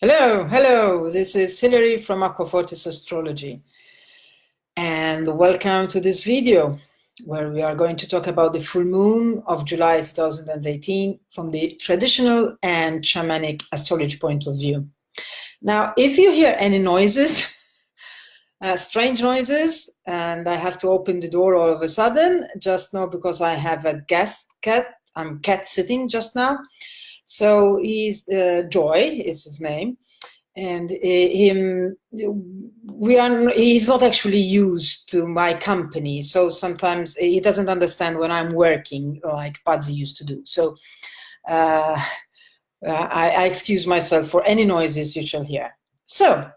Hello, this is Hilary from AcquafortisAstrology, and welcome to this video where we are going to talk about the full moon of July 2018 from the traditional and shamanic astrology point of view. Now, if you hear any noises, strange noises, and I have to open the door all of a sudden, just know because I have a guest cat. I'm cat sitting just now. So he's Joy is his name, and he's not actually used to my company. So sometimes he doesn't understand when I'm working like Padsy used to do. So I excuse myself for any noises you shall hear. So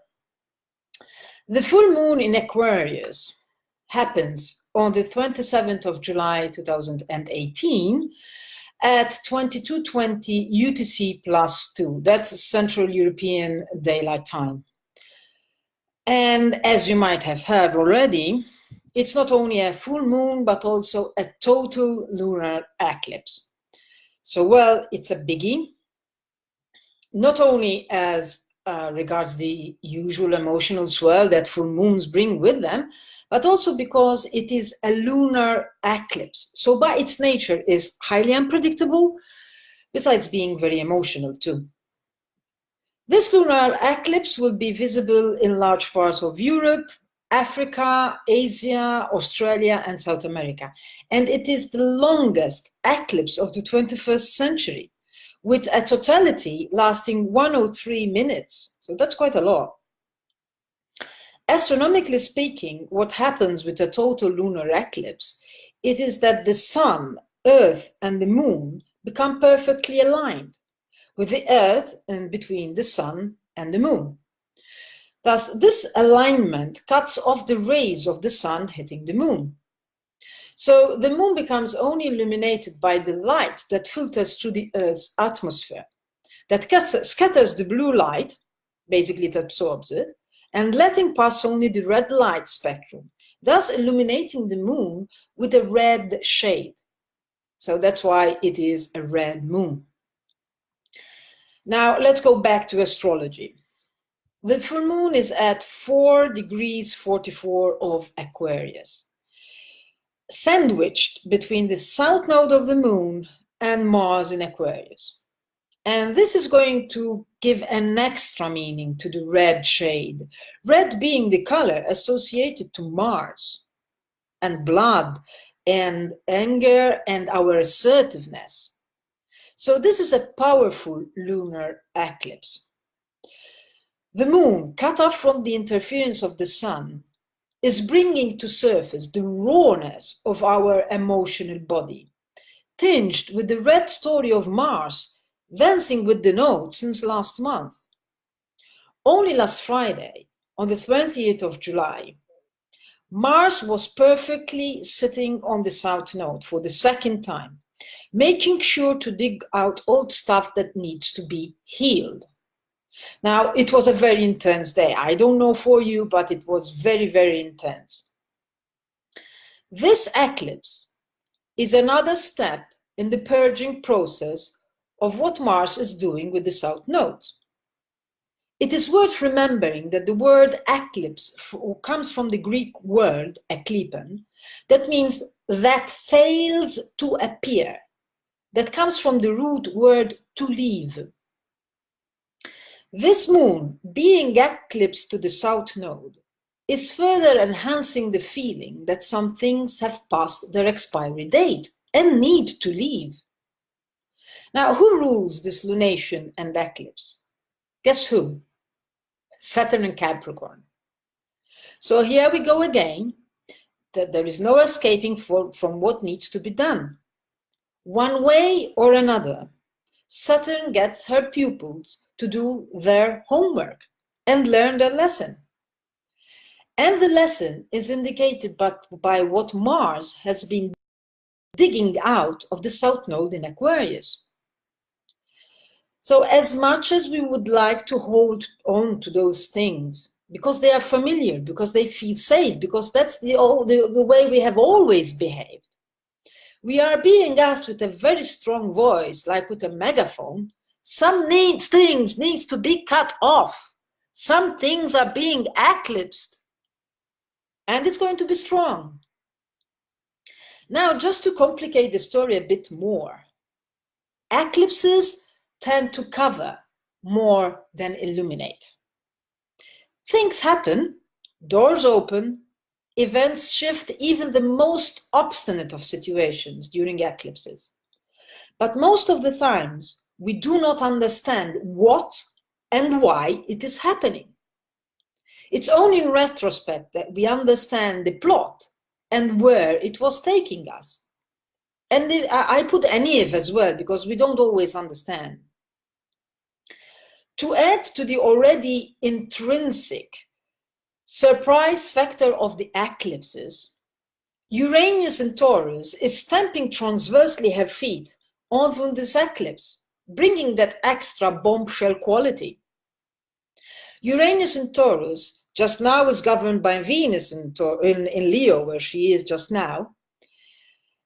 the full moon in Aquarius happens on the 27th of July 2018 at 22:20 UTC +2. That's Central European Daylight Time. And as you might have heard already, it's not only a full moon, but also a total lunar eclipse. So, well, it's a biggie, not only as regards the usual emotional swell that full moons bring with them, but also because it is a lunar eclipse. So by its nature is highly unpredictable, besides being very emotional too. This lunar eclipse will be visible in large parts of Europe, Africa, Asia, Australia, and South America. And it is the longest eclipse of the 21st century, with a totality lasting 103 minutes. So that's quite a lot. Astronomically speaking, what happens with a total lunar eclipse, it is that the sun, earth, and the moon become perfectly aligned, with the earth in between the sun and the moon. Thus, this alignment cuts off the rays of the sun hitting the moon. So the moon becomes only illuminated by the light that filters through the Earth's atmosphere, that scatters the blue light, basically it absorbs it, and letting pass only the red light spectrum, thus illuminating the moon with a red shade. So that's why it is a red moon. Now let's go back to astrology. The full moon is at 4 degrees 44 of Aquarius, sandwiched between the south node of the moon and Mars in Aquarius. And this is going to give an extra meaning to the red shade, red being the color associated to Mars and blood and anger and our assertiveness. So this is a powerful lunar eclipse. The moon, cut off from the interference of the sun, is bringing to surface the rawness of our emotional body, tinged with the red story of Mars dancing with the nodes since last month. Only last Friday, on the 20th of July, Mars was perfectly sitting on the south node for the second time, making sure to dig out old stuff that needs to be healed. Now, it was a very intense day. I don't know for you, but it was very, very intense. This eclipse is another step in the purging process of what Mars is doing with the south node. It is worth remembering that the word eclipse comes from the Greek word eklipen, that means that fails to appear, that comes from the root word to leave. This moon, being eclipsed to the south node, is further enhancing the feeling that some things have passed their expiry date and need to leave. Now, who rules this lunation and eclipse? Guess who? Saturn and Capricorn. So here we go again, that there is no escaping from what needs to be done. One way or another, Saturn gets her pupils to do their homework and learn their lesson. And the lesson is indicated by what Mars has been digging out of the south node in Aquarius. So as much as we would like to hold on to those things, because they are familiar, because they feel safe, because that's the way we have always behaved, we are being asked with a very strong voice, like with a megaphone, Some things needs to be cut off. Some things are being eclipsed. And it's going to be strong. Now, just to complicate the story a bit more, eclipses tend to cover more than illuminate. Things happen, doors open, events shift even the most obstinate of situations during eclipses. But most of the times, we do not understand what and why it is happening. It's only in retrospect that we understand the plot and where it was taking us. And I put any if as well, because we don't always understand. To add to the already intrinsic surprise factor of the eclipses, Uranus in Taurus is stamping transversely her feet onto this eclipse, bringing that extra bombshell quality. Uranus in Taurus just now is governed by Venus in Leo, where she is just now,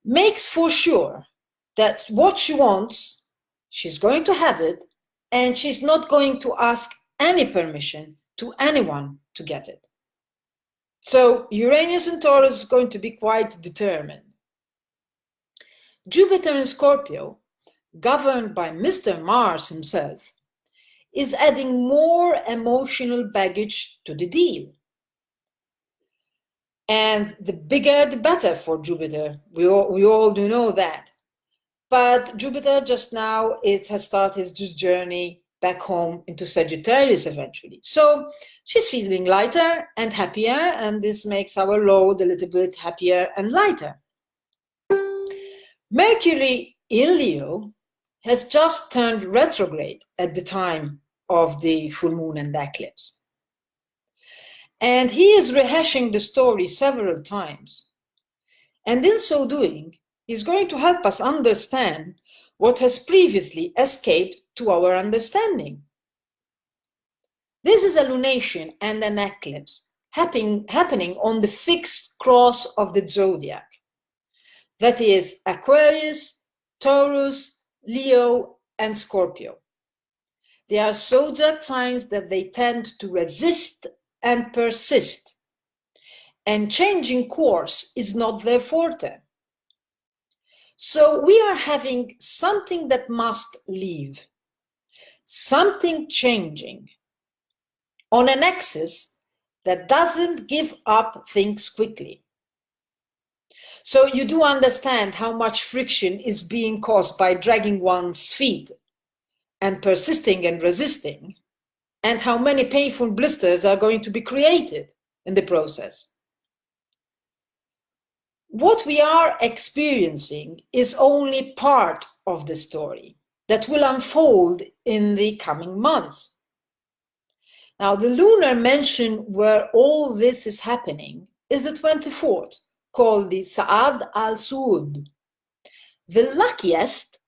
makes for sure that what she wants, she's going to have it, and she's not going to ask any permission to anyone to get it. So Uranus in Taurus is going to be quite determined. Jupiter in Scorpio, governed by Mr. Mars himself, is adding more emotional baggage to the deal. And the bigger the better for Jupiter. We all do know that. But Jupiter just now has started his journey back home into Sagittarius eventually. So she's feeling lighter and happier, and this makes our load a little bit happier and lighter. Mercury in Leo has just turned retrograde at the time of the full moon and eclipse. And he is rehashing the story several times. And in so doing, he's going to help us understand what has previously escaped to our understanding. This is a lunation and an eclipse happening on the fixed cross of the zodiac. That is Aquarius, Taurus, Leo, and Scorpio. They are zodiac signs that they tend to resist and persist, and changing course is not their forte. So we are having something that must leave, something changing on an axis that doesn't give up things quickly. So you do understand how much friction is being caused by dragging one's feet and persisting and resisting, and how many painful blisters are going to be created in the process. What we are experiencing is only part of the story that will unfold in the coming months. Now, the lunar mention where all this is happening is the 24th, called the Sa'ad al-Suud, the luckiest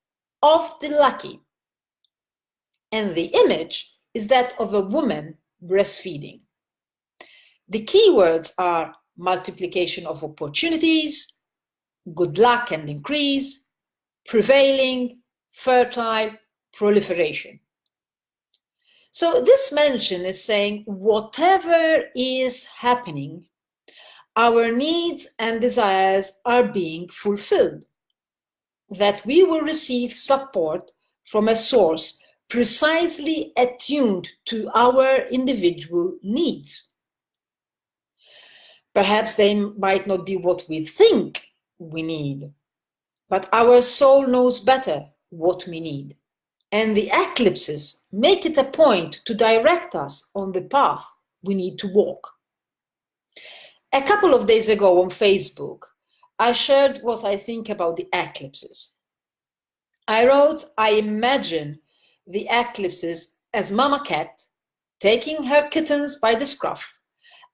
of the lucky. And the image is that of a woman breastfeeding. The keywords are multiplication of opportunities, good luck and increase, prevailing, fertile, proliferation. So this mention is saying whatever is happening, our needs and desires are being fulfilled, that we will receive support from a source precisely attuned to our individual needs. Perhaps they might not be what we think we need, but our soul knows better what we need. And the eclipses make it a point to direct us on the path we need to walk. A couple of days ago on Facebook, I shared what I think about the eclipses. I wrote, I imagine the eclipses as Mama Cat taking her kittens by the scruff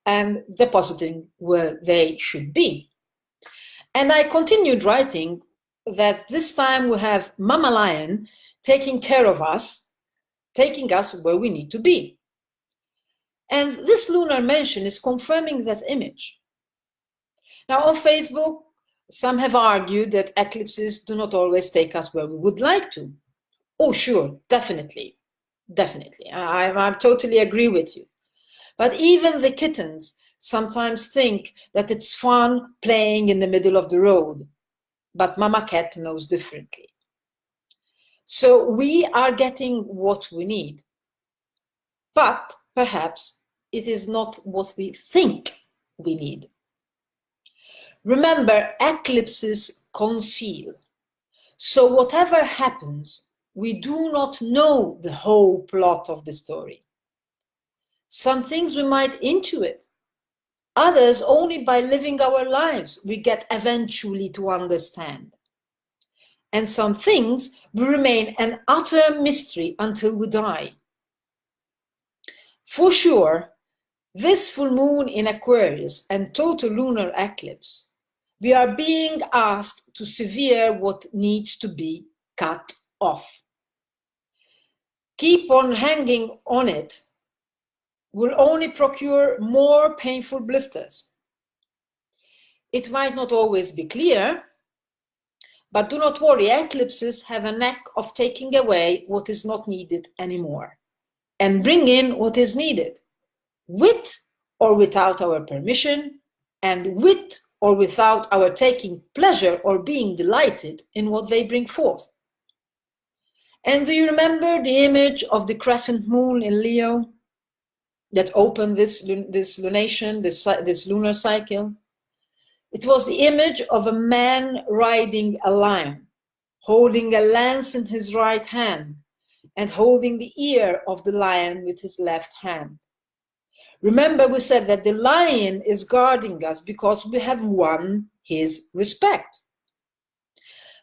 and depositing where they should be. And I continued writing that this time we have Mama Lion taking care of us, taking us where we need to be. And this lunar mention is confirming that image. Now on Facebook, some have argued that eclipses do not always take us where we would like to. Oh, sure, definitely. Definitely. I totally agree with you. But even the kittens sometimes think that it's fun playing in the middle of the road. But Mama Cat knows differently. So we are getting what we need. But perhaps it is not what we think we need. Remember, eclipses conceal. So whatever happens, we do not know the whole plot of the story. Some things we might intuit. Others, only by living our lives, we get eventually to understand. And some things will remain an utter mystery until we die. For sure, this full moon in Aquarius and total lunar eclipse, we are being asked to sever what needs to be cut off. Keep on hanging on it will only procure more painful blisters. It might not always be clear, but do not worry, eclipses have a knack of taking away what is not needed anymore and bring in what is needed, with or without our permission, and with or without our taking pleasure or being delighted in what they bring forth. And do you remember the image of the crescent moon in Leo that opened this lunation, this lunar cycle? It was the image of a man riding a lion, holding a lance in his right hand and holding the ear of the lion with his left hand. Remember, we said that the lion is guarding us because we have won his respect.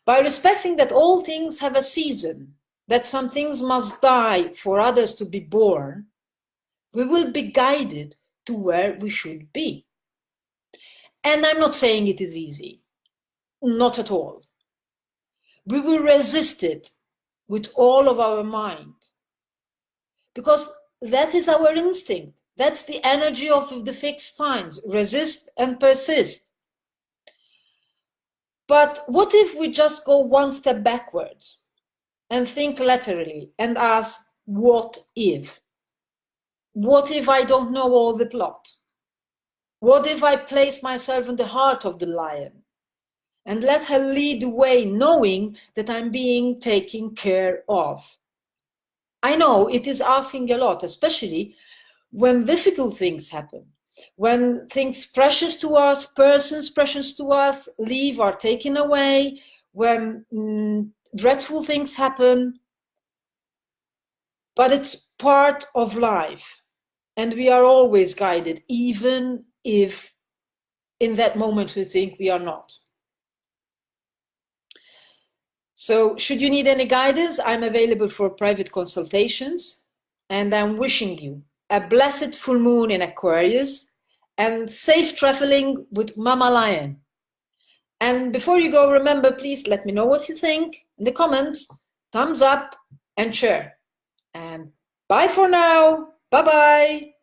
By respecting that all things have a season, that some things must die for others to be born, we will be guided to where we should be. And I'm not saying it is easy, not at all. We will resist it with all of our mind, because that is our instinct. That's the energy of the fixed signs, resist and persist. But what if we just go one step backwards and think laterally and ask, what if? What if I don't know all the plot? What if I place myself in the heart of the lion and let her lead the way, knowing that I'm being taken care of? I know it is asking a lot, especially when difficult things happen, when things precious to us, persons precious to us, leave or taken away, when dreadful things happen. But it's part of life, and we are always guided, even if in that moment we think we are not. So should you need any guidance, I'm available for private consultations, and I'm wishing you a blessed full moon in Aquarius and safe traveling with Mama Lion. And before you go, remember, please let me know what you think in the comments, thumbs up and share. And bye for now. Bye-bye.